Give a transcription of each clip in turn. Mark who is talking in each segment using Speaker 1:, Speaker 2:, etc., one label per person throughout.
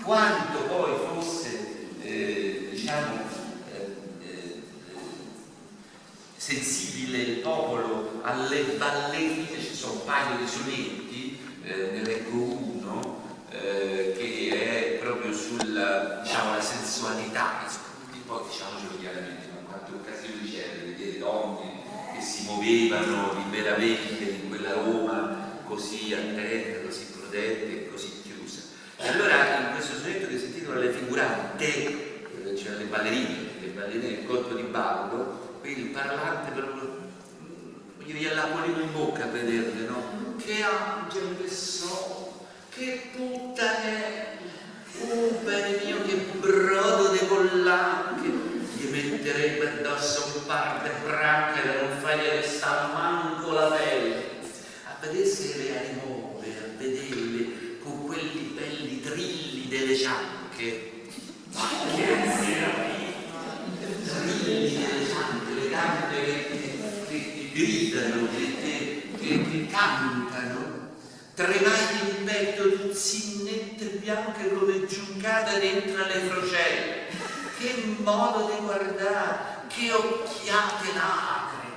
Speaker 1: quanto poi fosse diciamo sensibile il popolo alle ballette. Ci sono un paio di sonetti, ne leggo uno che è proprio sulla, diciamo, la sensualità, e poi diciamocelo chiaramente, ma quante occasioni c'erano di vedere donne che si muovevano liberamente in quella Roma così attenta, così prudente e così chiusa. E allora in questo sonetto che si intitola Le figurante, cioè le ballerine del colpo di ballo, il parlante proprio gli viene l'acquolina in bocca a vederle, no? Che angeli che sono, che puttane, bene mio, che brodo de pollanche, gli metterebbe addosso un par de branche da non fargli restare manco la pelle, a vedersi le animole, a vederle con quelli belli trilli delle cianche. Ma che meraviglia! Trilli delle cianche, le gambe che gridano, che cantano, tremati in petto, tuzzinette bianche come giuncata dentro le frocelle. Che modo di guardare, che occhiate lacre!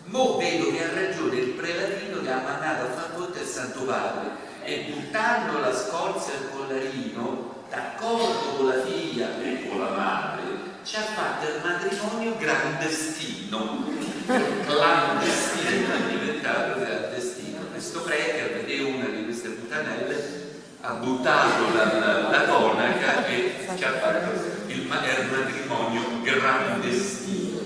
Speaker 1: Mo vedo che ha ragione il prelatino che ha mandato a far botte al Santo Padre, e buttando la scorza al collarino, d'accordo con la figlia e con la madre, ci ha fatto il matrimonio clandestino. Clandestino è diventato clandestino. Questo prete, vede una di queste puttanelle, ha buttato la tonaca e ci ha fatto il matrimonio clandestino.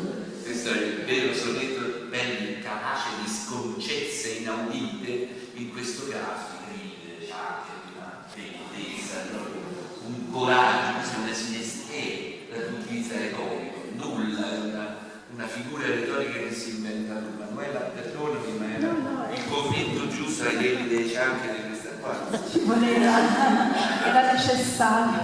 Speaker 1: Questo è il vero sonetto bello, capace di sconcezze inaudite, in questo caso di grida, ciacche, una bellezza, un coraggio, una sinesteria dal punto di vista retorico, nulla, una figura retorica che si inventa. Manuela, perdonami, ma era il commento giusto ai temi dei cianchi di questa qua.
Speaker 2: Era necessario.